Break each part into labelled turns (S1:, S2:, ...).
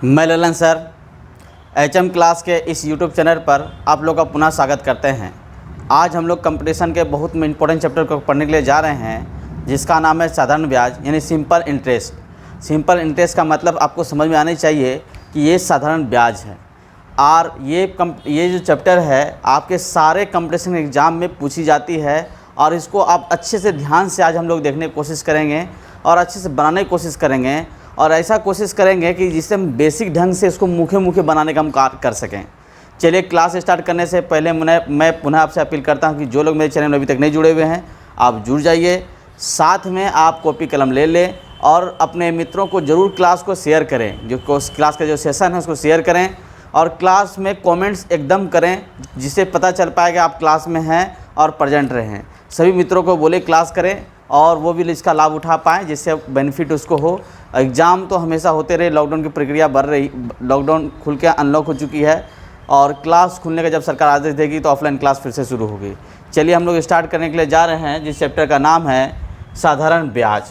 S1: मैं Lalan sir HM class के इस यूट्यूब चैनल पर आप लोग का पुनः स्वागत करते हैं। आज हम लोग कंपटीशन के बहुत इंपॉर्टेंट चैप्टर को पढ़ने के लिए जा रहे हैं, जिसका नाम है साधारण ब्याज यानी सिंपल इंटरेस्ट। सिंपल इंटरेस्ट का मतलब आपको समझ में आना चाहिए कि ये साधारण ब्याज है और ये जो चैप्टर है आपके सारे कंपटीशन एग्ज़ाम में पूछी जाती है और इसको आप अच्छे से ध्यान से आज हम लोग देखने की कोशिश करेंगे और अच्छे से बनाने की कोशिश करेंगे और ऐसा कोशिश करेंगे कि जिससे हम बेसिक ढंग से इसको मुखे बनाने का हम कार्य कर सकें। चलिए क्लास स्टार्ट करने से पहले मैं पुनः आपसे अपील करता हूं कि जो लोग मेरे चैनल में अभी तक नहीं जुड़े हुए हैं आप जुड़ जाइए, साथ में आप कॉपी कलम ले लें और अपने मित्रों को ज़रूर क्लास को शेयर करें। जो क्लास का जो सेशन है उसको शेयर करें और क्लास में कमेंट्स एकदम करें, जिससे पता चल पाएगा आप क्लास में हैं और प्रेजेंट रहें। सभी मित्रों को बोले क्लास करें और वो भी इसका लाभ उठा पाएँ, जिससे बेनिफिट उसको हो। एग्ज़ाम तो हमेशा होते रहे, लॉकडाउन की प्रक्रिया बढ़ रही, लॉकडाउन खुल के अनलॉक हो चुकी है और क्लास खुलने का जब सरकार आदेश देगी तो ऑफलाइन क्लास फिर से शुरू होगी। चलिए हम लोग स्टार्ट करने के लिए जा रहे हैं, जिस चैप्टर का नाम है साधारण ब्याज।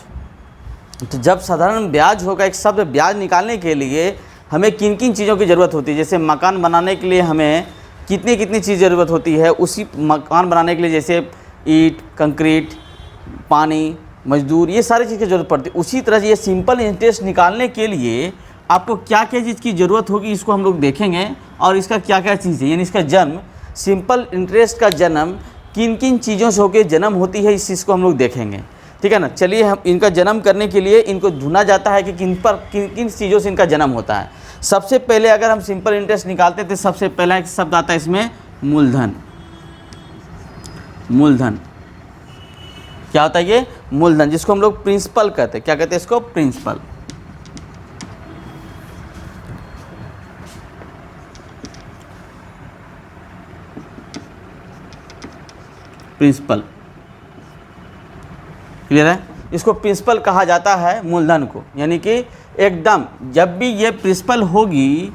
S1: तो जब साधारण ब्याज होगा, एक शब्द ब्याज निकालने के लिए हमें किन किन चीज़ों की ज़रूरत होती है, जैसे मकान बनाने के लिए हमें कितनी कितनी चीज़ ज़रूरत होती है, उसी मकान बनाने के लिए जैसे ईंट, कंक्रीट, पानी, मजदूर, ये सारी चीज़ की ज़रूरत पड़ती है। उसी तरह से ये सिंपल इंटरेस्ट निकालने के लिए आपको क्या क्या चीज़ की ज़रूरत होगी इसको हम लोग देखेंगे और इसका क्या क्या चीज़ है, यानी इसका जन्म, सिंपल इंटरेस्ट का जन्म किन किन चीज़ों से होकर जन्म होती है, इस चीज़ को हम लोग देखेंगे। ठीक है ना। चलिए हम इनका जन्म करने के लिए इनको ढूंढा जाता है कि किन किन चीज़ों से इनका जन्म होता है। सबसे पहले अगर हम सिंपल इंटरेस्ट निकालते थे, सबसे पहला एक शब्द आता है इसमें मूलधन। मूलधन क्या होता है? ये मूलधन, जिसको हम लोग प्रिंसिपल कहते हैं। क्या कहते हैं इसको? प्रिंसिपल। प्रिंसिपल क्लियर है? इसको प्रिंसिपल कहा जाता है मूलधन को, यानी कि एकदम जब भी ये प्रिंसिपल होगी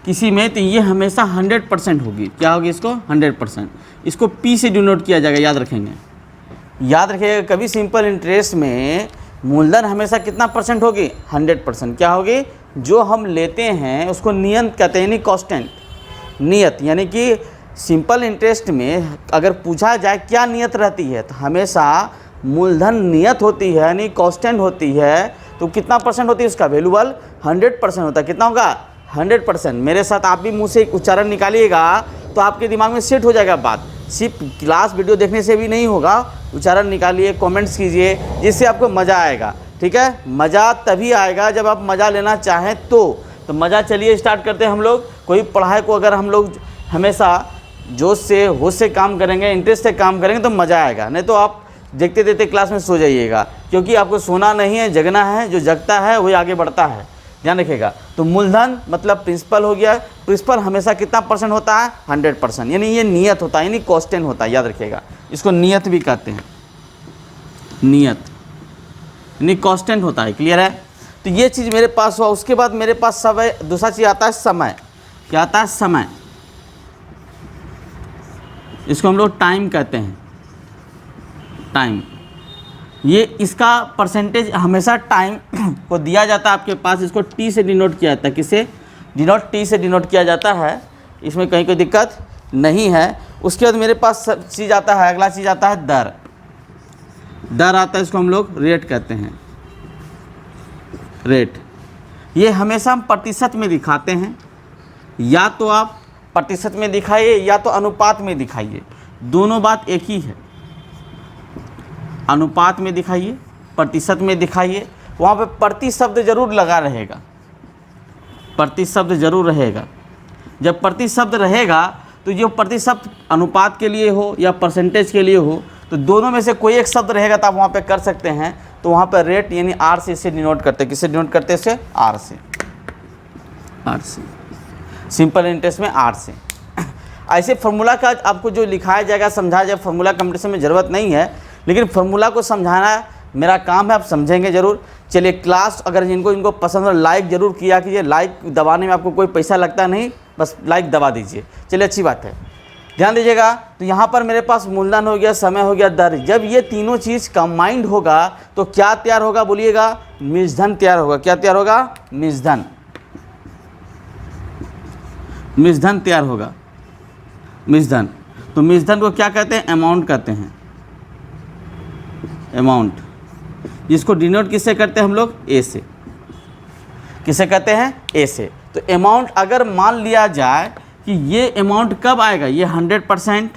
S1: किसी में तो ये हमेशा 100% होगी। क्या होगी इसको? 100%। इसको P से डिनोट किया जाएगा, याद रखेंगे। याद रखिएगा, कभी सिंपल इंटरेस्ट में मूलधन हमेशा कितना परसेंट होगी? 100%। क्या होगी? जो हम लेते हैं उसको नियत कहते हैं, यानी कांस्टेंट। नियत यानी कि सिंपल इंटरेस्ट में अगर पूछा जाए क्या नियत रहती है तो हमेशा मूलधन नियत होती है, यानी कांस्टेंट होती है। तो कितना परसेंट होती है उसका? वैल्यूबल 100% होता है। कितना होगा? 100%। मेरे साथ आप भी मुँह से उच्चारण निकालिएगा तो आपके दिमाग में सेट हो जाएगा बात। सिर्फ क्लास वीडियो देखने से भी नहीं होगा, उच्चारण निकालिए, कमेंट्स कीजिए, जिससे आपको मज़ा आएगा। ठीक है? मज़ा तभी आएगा जब आप मज़ा लेना चाहें तो मज़ा। चलिए स्टार्ट करते हैं हम लोग। कोई पढ़ाई को अगर हम लोग हमेशा जोश से, होश से काम करेंगे, इंटरेस्ट से काम करेंगे तो मज़ा आएगा, नहीं तो आप देखते देखते क्लास में सो जाइएगा, क्योंकि आपको सोना नहीं है, जगना है। जो जगता है वही आगे बढ़ता है, ध्यान रखिएगा। तो मूलधन मतलब प्रिंसिपल हो गया। प्रिंसिपल हमेशा कितना परसेंट होता है? 100%, यानी ये नियत होता है, यानी कांस्टेंट होता है। याद रखिएगा, इसको नियत भी कहते हैं। नियत यानी कांस्टेंट होता है। क्लियर है? तो ये चीज़ मेरे पास हुआ। उसके बाद मेरे पास समय, दूसरा चीज़ आता है समय। क्या आता है? समय। इसको हम लोग टाइम कहते हैं। टाइम, ये इसका परसेंटेज हमेशा टाइम को दिया जाता है आपके पास। इसको T से डिनोट किया जाता है। किससे डिनोट? T से डिनोट किया जाता है। इसमें कहीं कोई दिक्कत नहीं है। उसके बाद मेरे पास चीज़ आता है, अगला चीज़ आता है दर। दर आता है, इसको हम लोग रेट कहते हैं। रेट, ये हमेशा हम प्रतिशत में दिखाते हैं। या तो आप प्रतिशत में दिखाइए या तो अनुपात में दिखाइए, दोनों बात एक ही है। अनुपात में दिखाइए, प्रतिशत में दिखाइए, वहाँ पे प्रति शब्द जरूर लगा रहेगा। प्रति शब्द जरूर रहेगा। जब प्रति शब्द रहेगा तो जो प्रति शब्द अनुपात के लिए हो या परसेंटेज के लिए हो, तो दोनों में से कोई एक शब्द रहेगा तो आप वहाँ पे कर सकते हैं। तो वहाँ पर रेट यानी R से इसे डिनोट करते हैं। किससे डिनोट करते हैं? इसे R से। R से, सिंपल इंटरेस्ट में R से। ऐसे फार्मूला का आपको जो लिखाया जाएगा, समझाया जाएगा, फार्मूला कंपटीशन में ज़रूरत नहीं है, लेकिन फार्मूला को समझाना मेरा काम है, आप समझेंगे ज़रूर। चलिए क्लास अगर इनको पसंद हो लाइक ज़रूर किया कीजिए। लाइक दबाने में आपको कोई पैसा लगता नहीं, बस लाइक दबा दीजिए। चलिए अच्छी बात है, ध्यान दीजिएगा। तो यहाँ पर मेरे पास मूलधन हो गया, समय हो गया, दर। जब ये तीनों चीज़ कंबाइंड होगा तो क्या तैयार होगा? बोलिएगा, निजधन तैयार होगा। क्या तैयार होगा? निजधन। मिश्रधन तैयार होगा, मिश्रधन। तो मिश्रधन को क्या कहते हैं? अमाउंट कहते हैं, अमाउंट। जिसको डिनोट किससे करते हैं हम लोग? ए से। किसे कहते हैं? ए से। तो अमाउंट अगर मान लिया जाए कि ये अमाउंट कब आएगा, ये 100%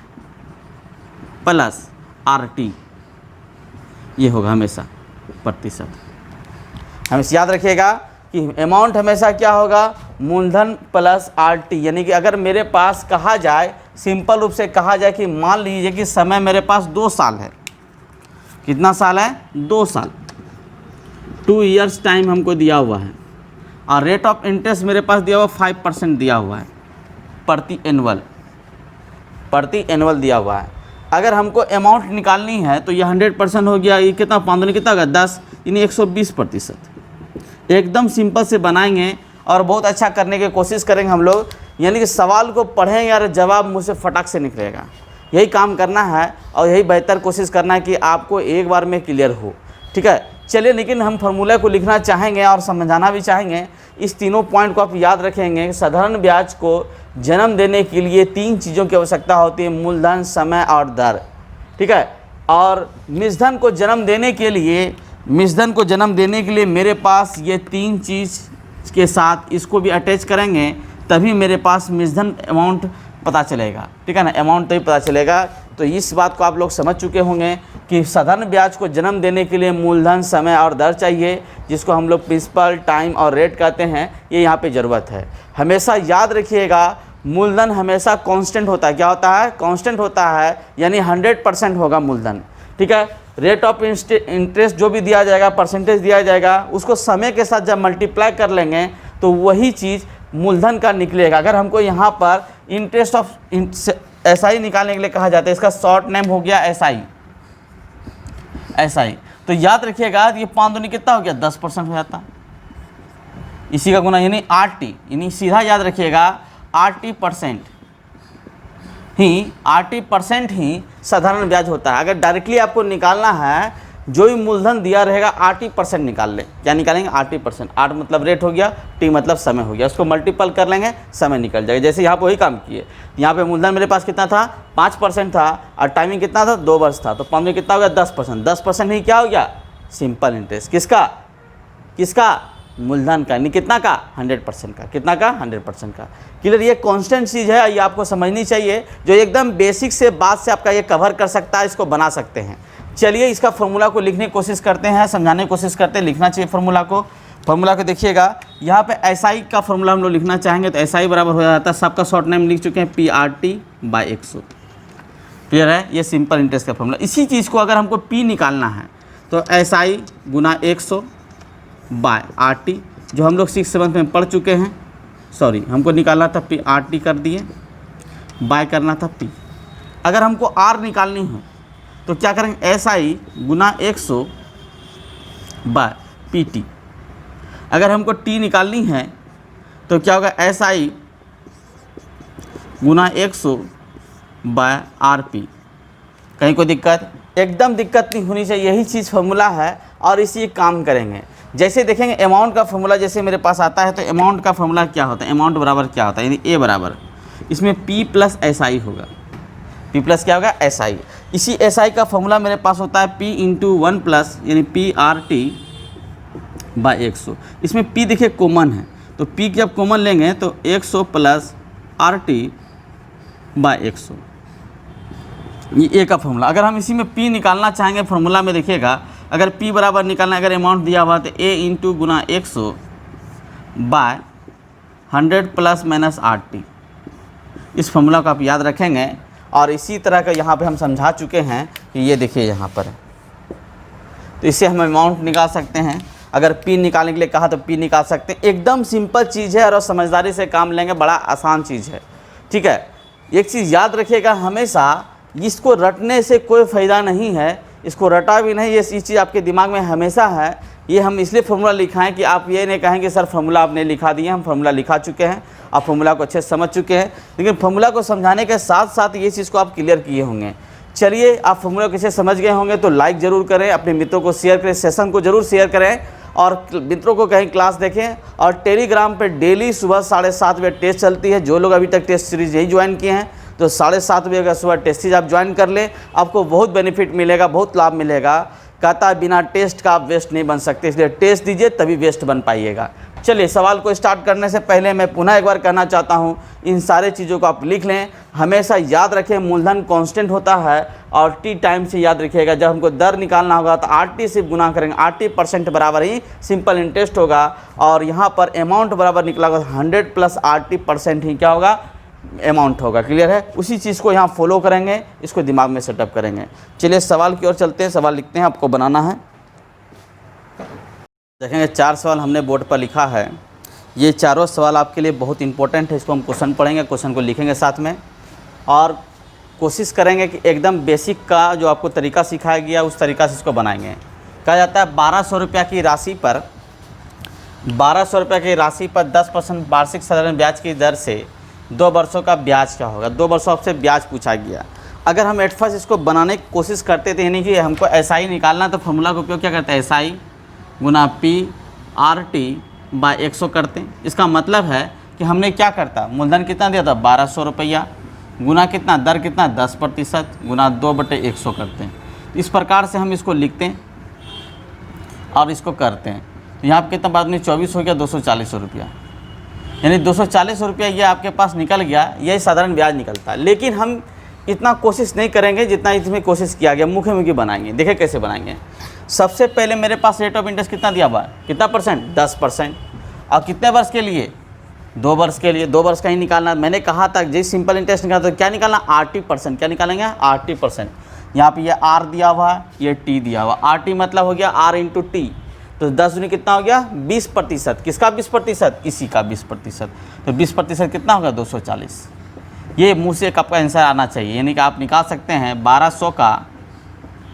S1: प्लस RT, ये होगा हमेशा प्रतिशत। हमेशा याद रखिएगा कि अमाउंट हमेशा क्या होगा? मूलधन प्लस RT। यानी कि अगर मेरे पास कहा जाए, सिंपल रूप से कहा जाए कि मान लीजिए कि समय मेरे पास 2 साल है। कितना साल है? 2 साल, 2 इयर्स टाइम हमको दिया हुआ है, और रेट ऑफ इंटरेस्ट मेरे पास दिया हुआ 5% दिया हुआ है प्रति एनुअल दिया हुआ है। अगर हमको अमाउंट निकालनी है तो ये 100% हो गया, ये कितना 5 कितना होगा? 10, यानी 120%। एकदम सिंपल से बनाएंगे और बहुत अच्छा करने की कोशिश करेंगे हम लोग। यानी कि सवाल को पढ़ेंगे और जवाब मुँह से फटाक से निकलेगा। यही काम करना है और यही बेहतर कोशिश करना है कि आपको एक बार में क्लियर हो। ठीक है, चलिए। लेकिन हम फार्मूला को लिखना चाहेंगे और समझाना भी चाहेंगे। इस तीनों पॉइंट को आप याद रखेंगे। साधारण ब्याज को जन्म देने के लिए 3 चीज़ों की आवश्यकता होती है, मूलधन, समय और दर। ठीक है, और मिश्रधन को जन्म देने के लिए मेरे पास ये 3 चीज़ के साथ इसको भी अटैच करेंगे, तभी मेरे पास मिश्रधन अमाउंट पता चलेगा। ठीक है ना, अमाउंट तभी पता चलेगा। तो इस बात को आप लोग समझ चुके होंगे कि साधारण ब्याज को जन्म देने के लिए मूलधन, समय और दर चाहिए, जिसको हम लोग प्रिंसिपल, टाइम और रेट कहते हैं। ये यहाँ पे ज़रूरत है। हमेशा याद रखिएगा, मूलधन हमेशा कांस्टेंट होता है। क्या होता है? कांस्टेंट होता है, यानी 100% होगा मूलधन। ठीक है, रेट ऑफ इंटरेस्ट जो भी दिया जाएगा, परसेंटेज दिया जाएगा, उसको समय के साथ जब मल्टीप्लाई कर लेंगे तो वही चीज़ मूलधन का निकलेगा। अगर हमको यहाँ पर इंटरेस्ट ऑफ SI निकालने के लिए कहा जाता है, इसका शॉर्ट नेम हो गया SI। तो याद रखिएगा, ये 5 दूनी कितना हो गया? 10% हो जाता। इसी का गुना यानी RT, यानी सीधा याद रखिएगा RT% ही साधारण ब्याज होता है। अगर डायरेक्टली आपको निकालना है, जो भी मूलधन दिया रहेगा 80% निकाल लें। क्या निकालेंगे? 80%। 8 मतलब रेट हो गया, T मतलब समय हो गया, उसको मल्टीपल कर लेंगे, समय निकल जाएगा। जैसे यहाँ पे वही काम किए। यहाँ पे मूलधन मेरे पास कितना था? 5% था, और टाइमिंग कितना था? 2 वर्ष था। तो 5 में कितना हो गया? 10%। 10% ही क्या हो गया? Simple interest. किसका? मूलधन का। यानी कितना का? 100% का। कितना का? 100% का। क्लियर? ये कांस्टेंट चीज़ है, ये आपको समझनी चाहिए, जो एकदम बेसिक से बात से आपका ये कवर कर सकता है, इसको बना सकते हैं। चलिए, इसका फार्मूला को लिखने की कोशिश करते हैं, समझाने की कोशिश करते हैं। लिखना चाहिए फार्मूला को देखिएगा। यहाँ पे SI का फार्मूला हम लोग लिखना चाहेंगे तो SI बराबर हो जाता है, सबका शॉर्ट नेम लिख चुके हैं, PRT/100। क्लियर है? ये सिंपल इंटरेस्ट का फार्मूला। इसी चीज़ को अगर हमको P निकालना है तो SI गुना 100/RT, जो हम लोग 6 7 में पढ़ चुके हैं। सॉरी, हमको निकालना था RT कर दिए, बाय करना था P। अगर हमको R निकालनी है तो क्या करेंगे? SI गुना 100/PT। अगर हमको T निकालनी है तो क्या होगा? SI गुना 100/RP। कहीं कोई दिक्कत? एकदम दिक्कत नहीं होनी चाहिए। यही चीज़ फार्मूला है और इसी काम करेंगे। जैसे देखेंगे अमाउंट का फार्मूला जैसे मेरे पास आता है, तो अमाउंट का फार्मूला क्या होता है? अमाउंट बराबर क्या होता है? यानी A बराबर, इसमें P प्लस SI होगा। P प्लस क्या होगा? SI। इसी SI का फार्मूला मेरे पास होता है P इंटू 1 प्लस, यानी PRT/100। इसमें P देखिए कॉमन है, तो P जब कॉमन लेंगे तो 100 प्लस RT/100, ये A का फार्मूला। अगर हम इसी में P निकालना चाहेंगे फार्मूला में, देखिएगा, अगर P बराबर निकालना, अगर अमाउंट दिया हुआ तो A into Guna 100/100 plus minus RT। इस फार्मूला को आप याद रखेंगे। और इसी तरह का यहाँ पे हम समझा चुके हैं कि ये देखिए यहाँ पर है, तो इससे हम अमाउंट निकाल सकते हैं। अगर P निकालने के लिए कहा तो P निकाल सकते हैं। एकदम सिंपल चीज़ है और समझदारी से काम लेंगे, बड़ा आसान चीज़ है। ठीक है, एक चीज़ याद रखिएगा, हमेशा इसको रटने से कोई फ़ायदा नहीं है, इसको रटा भी नहीं। ये चीज़ आपके दिमाग में हमेशा है। ये हम इसलिए फार्मूला लिखा है कि आप ये नहीं कहेंगे सर फार्मूला आपने लिखा दिया। हम फार्मूला लिखा चुके हैं, आप फार्मूला को अच्छे से समझ चुके हैं, लेकिन फार्मूला को समझाने के साथ साथ ये चीज़ को आप क्लियर किए होंगे। चलिए, आप फार्मूला कैसे समझ गए होंगे तो लाइक ज़रूर करें, अपने मित्रों को शेयर करें, सेशन को ज़रूर शेयर करें, और मित्रों को कहीं क्लास देखें और टेलीग्राम पे डेली सुबह 7:30 बजे टेस्ट चलती है। जो लोग अभी तक टेस्ट सीरीज नहीं ज्वाइन किए हैं तो 7:30 बजे का सुबह टेस्ट सीरीज आप ज्वाइन कर लें, आपको बहुत बेनिफिट मिलेगा, बहुत लाभ मिलेगा। कहता है बिना टेस्ट का आप वेस्ट नहीं बन सकते, इसलिए टेस्ट दीजिए तभी वेस्ट बन पाइएगा। चलिए सवाल को स्टार्ट करने से पहले मैं पुनः एक बार कहना चाहता हूं, इन सारे चीज़ों को आप लिख लें। हमेशा याद रखें मूलधन कांस्टेंट होता है और टी टाइम से याद रखिएगा। जब हमको दर निकालना होगा तो RT से गुना करेंगे, RT% बराबर ही सिंपल इंटरेस्ट होगा और यहाँ पर अमाउंट बराबर निकला होगा 100 + RT% ही क्या होगा, अमाउंट होगा। क्लियर है? उसी चीज़ को यहाँ फॉलो करेंगे, इसको दिमाग में सेटअप करेंगे। चलिए सवाल की ओर चलते हैं। सवाल लिखते हैं, आपको बनाना है। देखेंगे 4 सवाल हमने बोर्ड पर लिखा है। ये चारों सवाल आपके लिए बहुत इंपॉर्टेंट है। इसको हम क्वेश्चन पढ़ेंगे, क्वेश्चन को लिखेंगे साथ में और कोशिश करेंगे कि एकदम बेसिक का जो आपको तरीका सिखाया गया उस तरीका से इसको बनाएंगे। कहा जाता है 1200 रुपया की राशि पर 10% वार्षिक साधारण ब्याज की दर से 2 वर्षों का ब्याज क्या होगा। 2 वर्षों आपसे ब्याज पूछा गया। अगर हम एट फर्स्ट इसको बनाने की कोशिश करते थे, यानी कि हमको SI निकालना, तो फॉर्मूला का उपयोग क्या करते हैं, SI गुना PRT/100 करते हैं। इसका मतलब है कि हमने क्या करता, मूलधन कितना दिया था 1200 रुपया, गुना कितना, दर कितना 10% गुना 2/100 करते हैं। इस प्रकार से हम इसको लिखते हैं और इसको करते हैं। तो यहाँ पर कितना बाद में 24 हो गया 240 रुपया, यानी 240 रुपया ये आपके पास निकल गया। यही साधारण ब्याज निकलता है। लेकिन हम इतना कोशिश नहीं करेंगे जितना इसमें कोशिश किया गया, मुख्य मुख्य बनाएंगे। देखिए कैसे बनाएंगे। सबसे पहले मेरे पास रेट ऑफ इंटरेस्ट कितना दिया हुआ है, कितना परसेंट, 10%। और कितने वर्ष के लिए, 2 वर्ष के लिए। 2 वर्ष का ही निकालना। मैंने कहा था जिस सिंपल इंटरेस्ट निकालना तो क्या निकालना, RT%। क्या निकालेंगे, RT%। यहाँ पे ये R दिया हुआ है, ये T दिया हुआ। RT मतलब हो गया R × T, तो 10 दूनी कितना हो गया 20%। किसका 20%, इसी का 20%। तो 20% कितना होगा 240। ये मुँह से आपका आंसर आना चाहिए, यानी कि आप निकाल सकते हैं 1200 का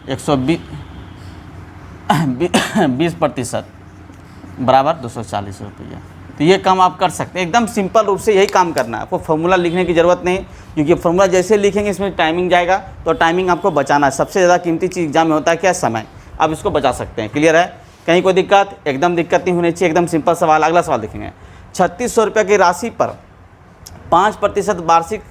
S1: 20% बराबर 240 रुपया। तो ये काम आप कर सकते हैं। एकदम सिंपल रूप से यही काम करना है, आपको फॉर्मूला लिखने की ज़रूरत नहीं, क्योंकि फॉर्मूला जैसे लिखेंगे इसमें टाइमिंग जाएगा, तो टाइमिंग आपको बचाना है। सबसे ज़्यादा कीमती चीज़ एग्जाम में होता है क्या, समय। आप इसको बचा सकते हैं। क्लियर है? कहीं कोई दिक्कत, एकदम दिक्कत नहीं होनी चाहिए, एकदम सिंपल सवाल। अगला सवाल देखेंगे। 3600 रुपये की राशि पर 5% वार्षिक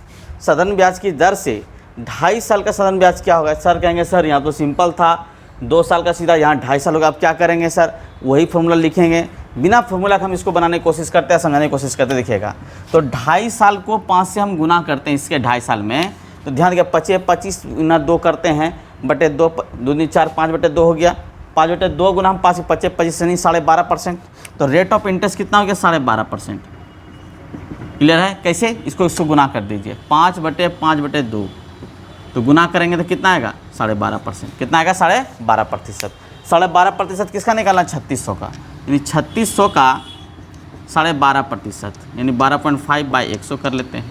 S1: साधारण ब्याज की दर से 2.5 साल का साधारण ब्याज क्या होगा। सर कहेंगे सर यहाँ तो सिंपल था, 2 साल का सीधा, यहाँ 2.5 साल होगा। आप क्या करेंगे सर, वही फॉर्मूला लिखेंगे। बिना फॉर्मूला का हम इसको बनाने की कोशिश करते हैं, समझाने की कोशिश करते हैं। देखिएगा तो 2.5 साल को 5 से हम गुना करते हैं इसके 2.5 साल में, तो ध्यान दिया 25 गुना 2 करते हैं, बटे 2 दूनी 4, 5/2 हो गया। 5/2 गुना हम 5 25 नहीं 12.5%। तो रेट ऑफ इंटरेस्ट कितना हो गया 12.5%। क्लियर है? कैसे, इसको गुना कर दीजिए 5/5/2, तो गुना करेंगे तो कितना आएगा 12.5%। कितना आएगा 12.5%। 12.5% किसका निकालना, 3600 का, यानी 3600 का 12.5%, यानी 12.5/100 कर लेते हैं।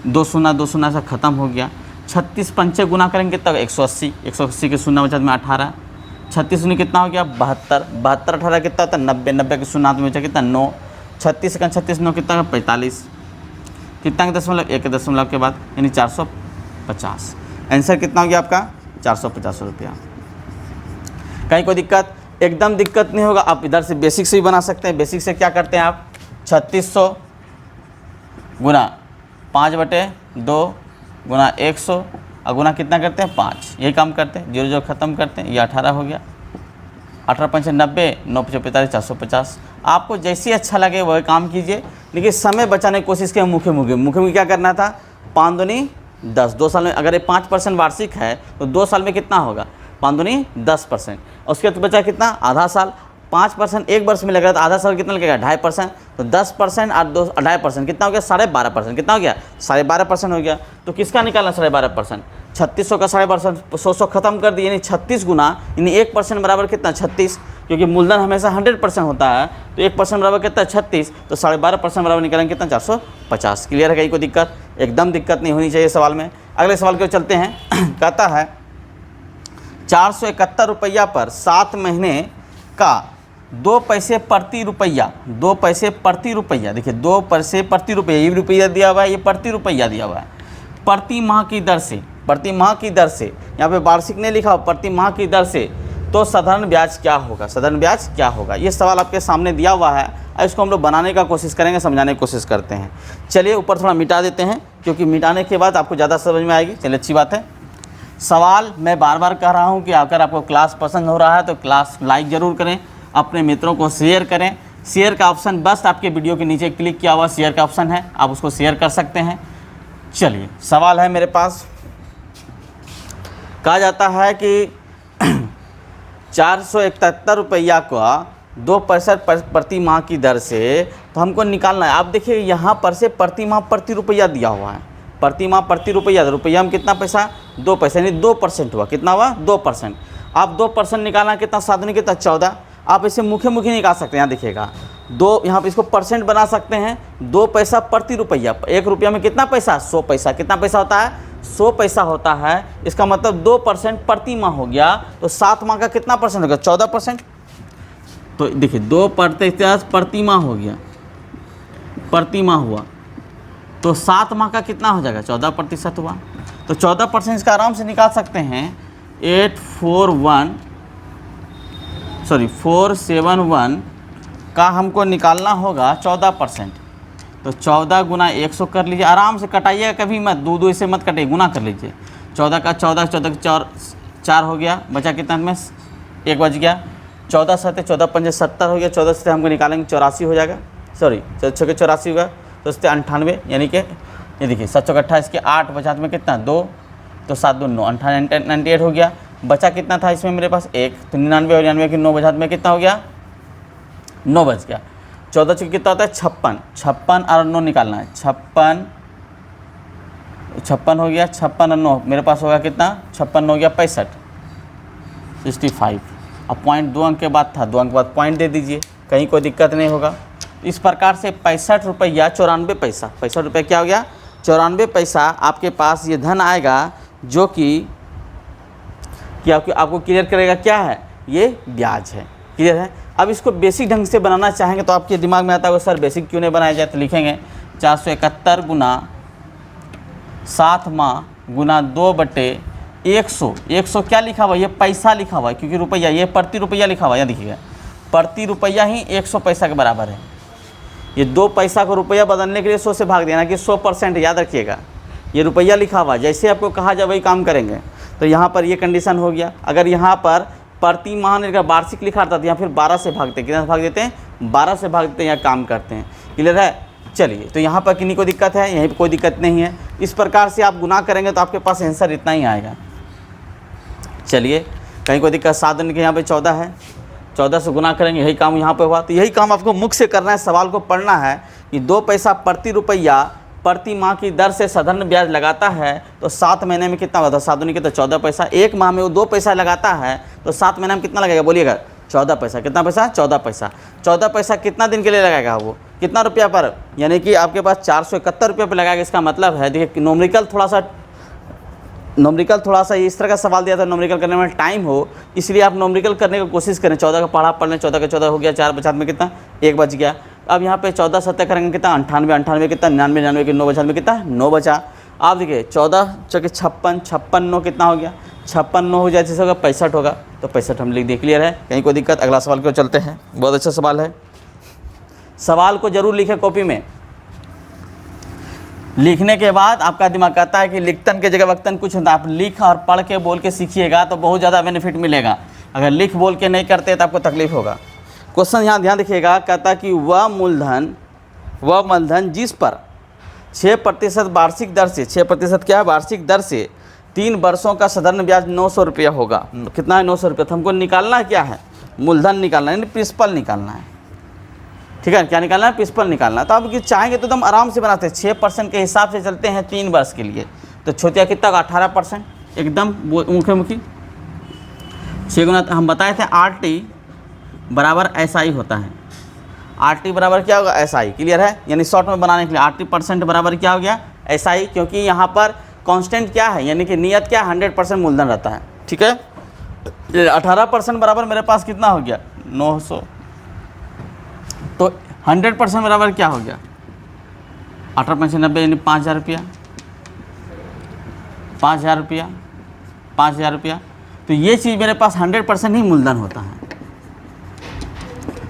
S1: 2 शून्य से ख़त्म हो गया। 36 पंचे गुना करेंगे तब 180, 180 के शून्य बचा में 18, 36 शून्य कितना हो गया 72, 72 18 कितना होता है 90, 90 के शून्य में बचा कितना 9, 36 का 36 9 कितना 45, कितना के दशमलव 1 दशमलव के बाद, यानी 450। आंसर कितना हो गया आपका 450 रुपया। कहीं कोई दिक्कत, एकदम दिक्कत नहीं होगा। आप इधर से बेसिक से भी बना सकते हैं। बेसिक से क्या करते हैं आप, 3600 गुना 5/2 गुना 100 और गुना कितना करते हैं 5, यही काम करते हैं। 0 ख़त्म करते हैं, ये 18 हो गया। 18 पंचे 90, 9 5 45, 450। आपको जैसे अच्छा लगे वही काम कीजिए, लेकिन समय बचाने की कोशिश करें। मुख्य क्या करना था, 5 दूनी 10, 2 साल में अगर ये 5% वार्षिक है तो 2 साल में कितना होगा 5 दूनी 10%। और उसके बाद बचा कितना, आधा साल। 5% एक वर्ष में लग रहा था, आधा साल कितना लगेगा 2.5%। तो 10% और 2.5% कितना हो गया 12.5%। कितना हो गया 12.5% हो गया। तो किसका निकालना 12.5%, 3600 का 12.5%, 100 खत्म कर दिए, यानी 36 गुना, यानी 1% बराबर कितना 36, क्योंकि मूलधन हमेशा 100% होता है। तो 1% बराबर कितना 36, तो 12.5% बराबर निकालेंगे कितना 450। क्लियर है? कहीं कोई दिक्कत, एकदम दिक्कत नहीं होनी चाहिए सवाल में। अगले सवाल की ओर चलते हैं। कहता है 471 रुपया पर 7 महीने का 2 पैसे प्रति रुपया, 2 पैसे प्रति रुपया। देखिए 2 पैसे प्रति रुपया, ये रुपया दिया हुआ है, ये प्रति रुपया दिया हुआ है। प्रति माह की दर से, प्रति माह की दर से, यहाँ पे वार्षिक नहीं लिखा हो, प्रति माह की दर से। तो तो साधारण ब्याज क्या होगा, साधारण ब्याज क्या होगा। ये सवाल आपके सामने दिया हुआ है और इसको हम लोग बनाने का कोशिश करेंगे, समझाने की कोशिश करते हैं। चलिए ऊपर थोड़ा मिटा देते हैं, क्योंकि मिटाने के बाद आपको ज़्यादा समझ में आएगी। चलिए अच्छी बात है। सवाल मैं बार बार कह रहा हूँ कि अगर आपको क्लास पसंद हो रहा है तो क्लास लाइक ज़रूर करें, अपने मित्रों को शेयर करें। शेयर का ऑप्शन बस आपके वीडियो के नीचे क्लिक किया हुआ शेयर का ऑप्शन है, आप उसको शेयर कर सकते हैं। चलिए सवाल है मेरे पास, कहा जाता है कि 471 रुपया का 2% प्रति माह की दर से तो हमको निकालना है। आप देखिए यहाँ पर से प्रति माह प्रति रुपया दिया हुआ है, प्रति माह प्रति रुपया, रुपया में कितना पैसा, 2 पैसा, यानी 2% हुआ। कितना हुआ, 2%। आप 2% निकालना कितना, साधन कितना, 14। आप इसे मुखे मुखी निकाल सकते हैं। यहाँ देखिएगा 2, यहाँ पे इसको परसेंट बना सकते हैं। 2 पैसा प्रति रुपया, 1 रुपया में कितना पैसा, 100 पैसा। कितना पैसा होता है, 100 पैसा होता है। इसका मतलब 2% प्रति माह हो गया, तो 7 माह का कितना परसेंट होगा, 14%। तो देखिए 2% प्रति माह हो गया, प्रति माह हुआ, तो 7 माह का कितना हो जाएगा, 14% हुआ। तो 14% इसका आराम से निकाल सकते हैं। 471 का हमको निकालना होगा 14%। तो 14 गुना 100 कर लीजिए, आराम से कटाइएगा, कभी मत दो इसे मत कटिए, गुना कर लीजिए। 14 का 14 का 4 हो गया, बचा कितना में 1 बच गया। 14 7 14 5 70 हो गया। 14 से हमको निकालेंगे 84 हो जाएगा, सॉरी 6 के 84 होगा, तो उससे 98, यानी कि ये देखिए 7 का 28 के 8 बचा में कितना 2, तो 7 2 9, 98 हो गया। बचा कितना था इसमें मेरे पास 1, तो 99 और 99 के 9 बचा में कितना हो गया, 9 बच गया। 14 से कितना होता है 56, 56 और 9 निकालना है। 56 हो गया, 56 और 9 मेरे पास होगा कितना, 56 हो गया 65, 65। अब पॉइंट 2 अंक के बाद था, 2 अंक के बाद पॉइंट दे दीजिए, कहीं कोई दिक्कत नहीं होगा। इस प्रकार से 65 रुपया 94 पैसा, 65 रुपये क्या हो गया, 94 पैसा आपके पास ये धन आएगा, जो कि आपको क्लियर करेगा क्या है, ये ब्याज है। क्लियर है। अब इसको बेसिक ढंग से बनाना चाहेंगे तो आपके दिमाग में आता होगा सर बेसिक क्यों नहीं बनाया जाए, तो लिखेंगे 471 गुना 7 माह गुना 2/100। 100 क्या लिखा हुआ, ये पैसा लिखा हुआ है, क्योंकि रुपया, ये प्रति रुपया लिखा हुआ है। यहाँ देखिएगा प्रति रुपया ही 100 पैसा के बराबर है। ये 2 पैसा को रुपया बदलने के लिए 100 से भाग देना कि 100%, याद रखिएगा। ये रुपया लिखा हुआ, जैसे आपको कहा जाए वही काम करेंगे। तो यहाँ पर ये कंडीशन हो गया। अगर यहाँ पर प्रति माह ने वार्षिक लिखा था तो यहाँ फिर 12 से भागते हैं, कितना से भाग देते हैं, 12 से भाग देते हैं, यहाँ काम करते हैं। क्लियर है। चलिए, तो यहाँ पर किन्हीं को दिक्कत है, यहीं पर कोई दिक्कत नहीं है। इस प्रकार से आप गुना करेंगे तो आपके पास आंसर इतना ही आएगा। चलिए, कहीं कोई दिक्कत, 7 दिन के यहाँ पे 14 है, 14 से गुना करेंगे, यही काम यहाँ पे हुआ। तो यही काम आपको मुख से करना है, सवाल को पढ़ना है कि 2 पैसा प्रति रुपया प्रति माह की दर से साधारण ब्याज लगाता है तो 7 महीने में कितना होता है, 7 दूनी कितना 14 पैसा। 1 माह में वो 2 पैसा लगाता है तो 7 महीने में कितना लगेगा, बोलिएगा 14 पैसा। कितना पैसा, 14 पैसा। 14 पैसा कितना दिन के लिए लगाएगा, वो कितना रुपया पर, यानी कि आपके पास 471 रुपये पर लगाएगा। इसका मतलब है, देखिए नोमरिकल थोड़ा सा इस तरह का सवाल दिया था, नोमरिकल करने में टाइम हो, इसलिए आप नोमरिकल करने की कोशिश करें। 14 का पढ़ा पढ़ लें, 14 का 14 हो गया, 4 बचा में कितना 1 बच गया। अब यहाँ पे 14 7 करेंगे कितना 98, 98 कितना 99, 99 के 9 बचा में कितना 9 बचा। आप देखिए 14 चौके 56, 56 9 कितना हो गया, 56 9 हो जाए जैसे होगा 65 होगा, तो 65 हम लिख दिए। क्लियर है, कहीं कोई दिक्कत। अगला सवाल को चलते हैं, बहुत अच्छा सवाल है। सवाल को जरूर लिखें कॉपी में। लिखने के बाद आपका दिमाग कहता है कि लिखतन के जगह वक्तन कुछ होता है, आप लिख और पढ़ के बोल के सीखिएगा तो बहुत ज़्यादा बेनिफिट मिलेगा। अगर लिख बोल के नहीं करते तो आपको तकलीफ होगा। क्वेश्चन यहाँ ध्यान देखिएगा, कहता कि वह मूलधन जिस पर 6% वार्षिक दर से, 6% क्या है, वार्षिक दर से 3 वर्षों का साधारण ब्याज 900 रुपया होगा। कितना है, 900 रुपया। तो हमको निकालना क्या है, मूलधन निकालना है, प्रिंसिपल निकालना है। ठीक है, क्या निकालना है, प्रिंसिपल निकालना है। तो आप चाहेंगे तो एकदम आराम से बनाते हैं। 6% के हिसाब से चलते हैं 3 वर्ष के लिए, तो छोटिया कितना होगा 18%, एकदम मुखी। 6 गुना हम बताए थे RT बराबर SI होता है। RT बराबर क्या होगा, SI। क्लियर है, यानी शॉर्ट में बनाने के लिए RT% बराबर क्या हो गया, SI, क्योंकि यहाँ पर कांस्टेंट क्या है, यानी कि नियत क्या है, 100% मूलधन रहता है। ठीक है, 18% बराबर मेरे पास कितना हो गया 900, तो 100% बराबर क्या हो गया 18×90 यानी 5000 रुपया, 5000 रुपया, 5000 रुपया। तो ये चीज़ मेरे पास 100% ही मूलधन होता है।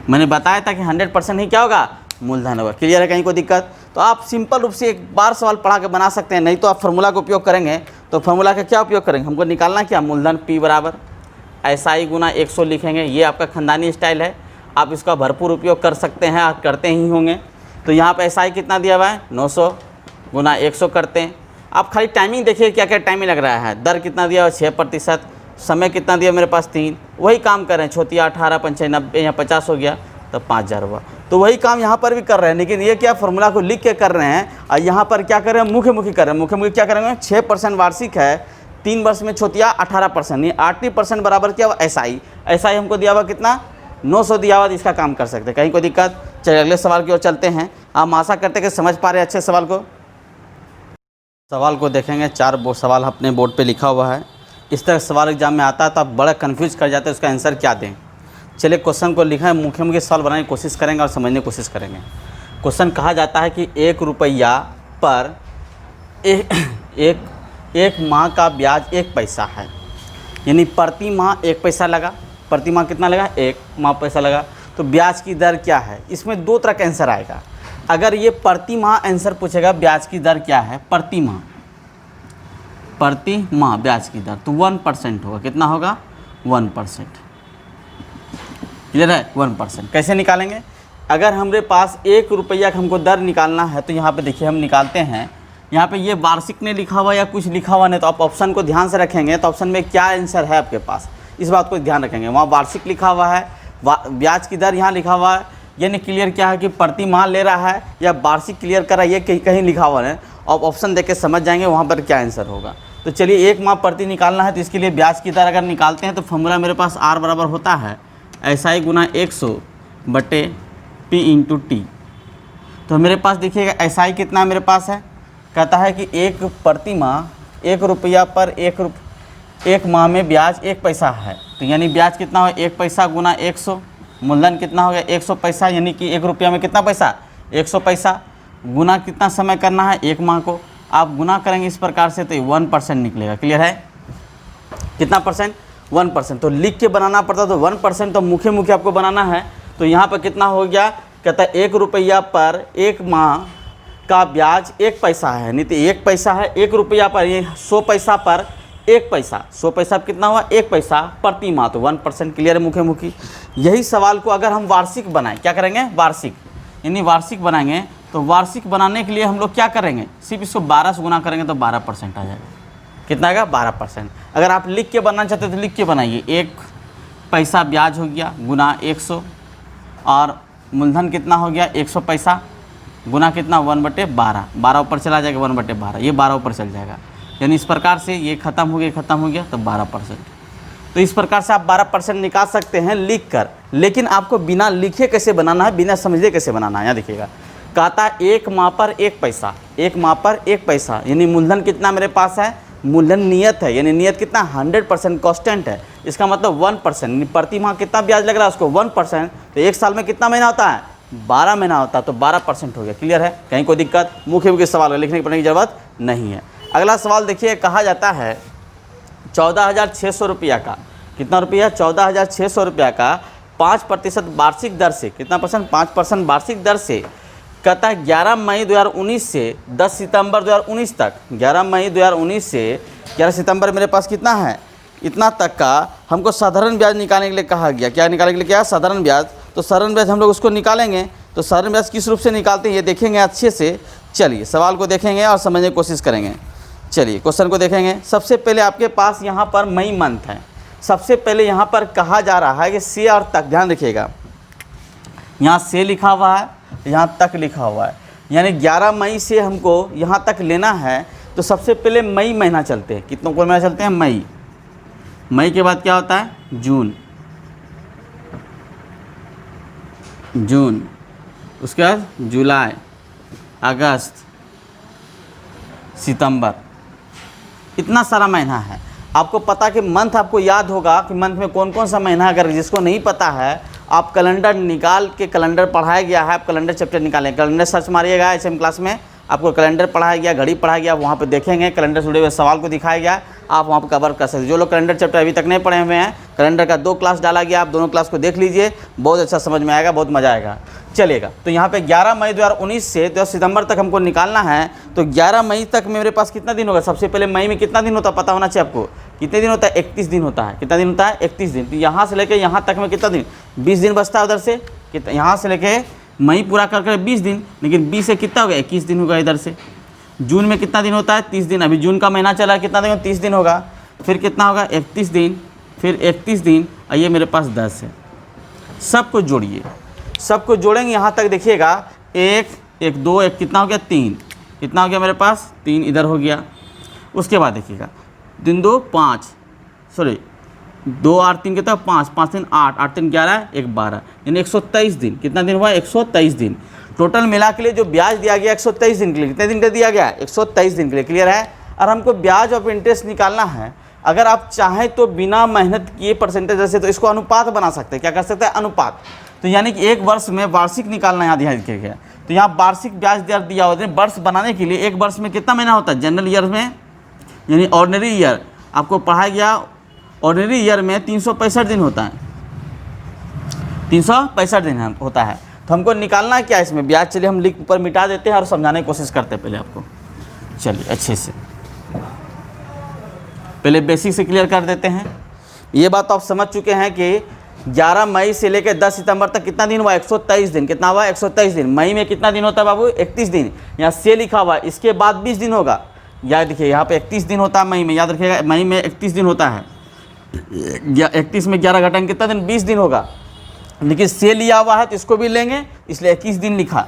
S1: मैंने बताया था कि 100% ही क्या होगा, मूलधन होगा। क्लियर है, कहीं कोई दिक्कत? तो आप सिंपल रूप से एक बार सवाल पढ़ा के बना सकते हैं, नहीं तो आप फार्मूला का उपयोग करेंगे। तो फार्मूला का क्या उपयोग करेंगे, हमको निकालना क्या, मूलधन P बराबर SI गुना 100 लिखेंगे। ये आपका खानदानी स्टाइल है, आप इसका भरपूर उपयोग कर सकते हैं, आप करते ही होंगे। तो यहाँ पे SI कितना दिया हुआ है, 900 गुना 100 करते हैं। आप खाली टाइमिंग देखिए, क्या क्या टाइमिंग लग रहा है। दर कितना दिया हुआ, 6%। समय कितना दिया मेरे पास, 3। वही काम कर रहे हैं, छोटी 18 पंचे 90, यहाँ 50 हो गया, तब 5000 हुआ। तो वही काम यहाँ पर भी कर रहे हैं, लेकिन ये क्या फार्मूला को लिख के कर रहे हैं, और यहाँ पर क्या कर रहे हैं, मुखी कर रहे हैं। मुखी क्या करेंगे, 6% वार्षिक है, 3 वर्ष में छोटिया 18%, ये 80% बराबर क्या हुआ, SI हमको दिया हुआ कितना, 900 दिया हुआ, इसका काम कर सकते हैं। कहीं कोई दिक्कत? चलिए अगले सवाल की ओर चलते हैं। हम आशा करते हैं कि समझ पा रहे हैं अच्छे सवाल को। सवाल को देखेंगे, 4 सवाल अपने बोर्ड पे लिखा हुआ है। इस तरह सवाल एग्जाम में आता है तो आप बड़ा कन्फ्यूज कर जाते हैं उसका आंसर क्या दें। चलिए क्वेश्चन को लिखा है, मुख्य सवाल बनाने की कोशिश करेंगे और समझने की कोशिश करेंगे। क्वेश्चन कहा जाता है कि 1 रुपया पर एक माह का ब्याज 1 पैसा है, यानी प्रति माह 1 पैसा लगा। प्रति माह कितना लगा, 1 माह पैसा लगा। तो ब्याज की दर क्या है, इसमें 2 तरह का आंसर आएगा। अगर ये प्रति माह आंसर पूछेगा ब्याज की दर क्या है, प्रति माह ब्याज की दर, तो 1% होगा। कितना होगा, 1%। क्लियर है, 1%। कैसे निकालेंगे, अगर हमारे पास 1 रुपया का हमको दर निकालना है तो यहाँ पे देखिए हम निकालते हैं। यहाँ पे ये वार्षिक नहीं लिखा हुआ या कुछ लिखा हुआ नहीं, तो आप ऑप्शन को ध्यान से रखेंगे तो ऑप्शन में क्या आंसर है आपके पास, इस बात को ध्यान रखेंगे। वहाँ वार्षिक लिखा हुआ है, ब्याज की दर यहाँ लिखा हुआ है, यानी क्लियर क्या है कि प्रति माह ले रहा है या वार्षिक क्लियर कर रहा है, ये कहीं लिखा हुआ है। आप ऑप्शन देख के समझ जाएंगे वहाँ पर क्या आंसर होगा। तो चलिए 1 माह प्रति निकालना है, तो इसके लिए ब्याज की दर अगर निकालते हैं तो फॉर्मूला मेरे पास R बराबर होता है SI गुना 100 बटे P इंटू T। तो मेरे पास देखिएगा SI कितना मेरे पास है, कहता है कि 1 प्रति माह 1 रुपया पर 1 माह में ब्याज 1 पैसा है। तो यानी ब्याज कितना होगा, 1 पैसा गुना 100, मूलधन कितना हो गया, 100 पैसा, यानी कि 1 रुपया में कितना पैसा, 100 पैसा, गुना कितना समय करना है, 1 माह को। आप गुना करेंगे इस प्रकार से तो 1% निकलेगा। क्लियर है, कितना परसेंट, 1%। तो लिख के बनाना पड़ता, तो 1% तो मुख्य आपको बनाना है। तो यहाँ पर कितना हो गया, कहता है 1 रुपया पर 1 माह का ब्याज 1 पैसा है, नहीं तो 1 पैसा है, 1 रुपया पर, ये 100 पैसा पर 1 पैसा, 100 पैसा कितना हुआ, 1 पैसा प्रति माह, तो 1%। क्लियर है, मुख्य। यही सवाल को अगर हम वार्षिक बनाएं, क्या करेंगे, वार्षिक, यानी वार्षिक बनाएंगे, तो वार्षिक बनाने के लिए हम लोग क्या करेंगे, सिर्फ इसको 12 से गुना करेंगे तो 12% आ जाएगा। कितना आएगा, 12%। अगर आप लिख के बनाना चाहते हैं तो लिख के बनाइए, 1 पैसा ब्याज हो गया गुना 100, और मूलधन कितना हो गया, 100 पैसा गुना कितना, 1/12, 12 ऊपर चला जाएगा, 1/12, ये 12 ऊपर चल जाएगा। यानी इस प्रकार से ये खत्म हो गया तो 12%। तो इस प्रकार से आप 12% निकाल सकते हैं लिख कर, लेकिन आपको बिना लिखे कैसे बनाना है, बिना समझे कैसे बनाना है। यहाँ देखिएगा, कहता है 1 माह पर 1 पैसा, 1 माह पर 1 पैसा, यानी मूलधन कितना मेरे पास है, मूलधन नियत है, यानी नियत कितना, 100% कांस्टेंट है। इसका मतलब 1%, प्रति माह कितना ब्याज लग रहा है उसको, 1%। तो 1 साल में कितना महीना होता है, 12 महीना होता है, तो 12% हो गया। क्लियर है, कहीं कोई दिक्कत, मुख्य सवाल है, लिखने पढ़ने की जरूरत नहीं है। अगला सवाल देखिए, कहा जाता है 14,600 रुपया का, कितना रुपया, 14,600 रुपया का 5% वार्षिक दर से, कितना परसेंट, 5% वार्षिक दर से, कहता है 11 मई 2019 से 10 सितंबर 2019 तक, 11 मई 2019 से 11 सितंबर मेरे पास कितना है, इतना तक का हमको साधारण ब्याज निकालने के लिए कहा गया। क्या निकालने के लिए, क्या, साधारण ब्याज। तो साधारण ब्याज हम लोग उसको निकालेंगे, तो साधारण ब्याज किस रूप से निकालते हैं ये देखेंगे अच्छे से। चलिए सवाल को देखेंगे और समझने की कोशिश करेंगे। चलिए क्वेश्चन को देखेंगे। सबसे पहले आपके पास यहाँ पर मई मंथ है, सबसे पहले यहाँ पर कहा जा रहा है कि से और तक, ध्यान रखिएगा, यहाँ से लिखा हुआ है, यहाँ तक लिखा हुआ है, यानी 11 मई से हमको यहाँ तक लेना है। तो सबसे पहले मई महीना चलते हैं, कितनों को महीना चलते हैं, मई, मई के बाद क्या होता है, जून, जून, उसके बाद जुलाई, अगस्त, सितंबर, इतना सारा महीना है। आपको पता कि मंथ, आपको याद होगा कि मंथ में कौन कौन सा महीना है। अगर जिसको नहीं पता है, आप कैलेंडर निकाल के, कैलेंडर पढ़ाया गया है, आप कैलेंडर चैप्टर निकालें, कैलेंडर सर्च मारिएगा HM क्लास में, आपको कैलेंडर पढ़ाया गया, घड़ी पढ़ाया गया, वहाँ पे देखेंगे, कैलेंडर से जुड़े हुए सवाल को दिखाया गया, आप वहाँ पर कवर कर सकते हैं। जो लोग कैलेंडर चैप्टर अभी तक नहीं पढ़े हुए हैं, कैलेंडर का 2 क्लास डाला गया, आप दोनों क्लास को देख लीजिए, बहुत अच्छा समझ में आएगा, बहुत मज़ा आएगा। चलिएगा, तो यहाँ पे 11 मई 2019 से 10 सितंबर तक हमको निकालना है। तो 11 मई तक मेरे पास कितना दिन होगा? सबसे पहले मई में कितना दिन होता है पता होना चाहिए आपको। कितने दिन होता है? 31 दिन होता है। कितना दिन होता है? 31 दिन। तो यहाँ से लेके यहाँ तक में कितना दिन? 20 दिन बचता है उधर से। कितना यहाँ से लेके मई पूरा कर 20 दिन, लेकिन 20 से कितना होगा? 21 दिन होगा इधर से। जून में कितना दिन होता है? 30 दिन। अभी जून का महीना चला है, कितना दिन? 30 दिन होगा। फिर कितना होगा? 31 दिन, फिर 31 दिन, और ये मेरे पास 10 है। सबको जोड़िए, सबको जोड़ेंगे यहाँ तक, देखिएगा 1 1 2 1 कितना हो गया? 3। कितना हो गया मेरे पास? 3 इधर हो गया। उसके बाद देखिएगा दिन 2 5, सॉरी 2 8 3 कितना? 5 5 3 8 8 3 11 1 12, यानी 123 दिन। कितना दिन हुआ? 123 दिन। टोटल मिला के लिए जो ब्याज दिया गया 123 दिन के लिए, कितने दिन का दिया गया? 123 दिन के लिए। क्लियर है? और हमको ब्याज और इंटरेस्ट निकालना है। अगर आप चाहें तो बिना मेहनत किए परसेंटेज जैसे, तो इसको अनुपात बना सकते हैं। क्या कर सकते हैं? अनुपात। तो यानी कि एक वर्ष में वार्षिक निकालना यहाँ ध्यान रखिएगा। तो यहाँ वार्षिक ब्याज दर दिया होता है। वर्ष बनाने के लिए एक वर्ष में कितना महीना होता है? जनरल ईयर में, यानी ऑर्डिनरी ईयर आपको पढ़ाया गया, ऑर्डिनरी ईयर में 365 दिन होता है। 365 दिन होता है। तो हमको निकालना क्या है इसमें? ब्याज। चलिए हम लिख ऊपर मिटा देते हैं और समझाने की कोशिश करते हैं पहले आपको। चलिए अच्छे से पहले बेसिक से क्लियर कर देते हैं। ये बात तो आप समझ चुके हैं कि 11 मई से लेकर 10 सितंबर तक कितना दिन हुआ? 123 दिन। कितना हुआ? 123 दिन। मई में कितना दिन होता है बाबू? 31 दिन। यहाँ से लिखा हुआ, इसके बाद 20 दिन होगा। याद देखिए, यहाँ पे 31 दिन होता है मई में, याद रखिएगा मई में 31 दिन होता है। 31 में 11 घटाएंगे कितना दिन? 20 दिन होगा। लेकिन से लिया हुआ है तो इसको भी लेंगे, इसलिए 21 दिन लिखा।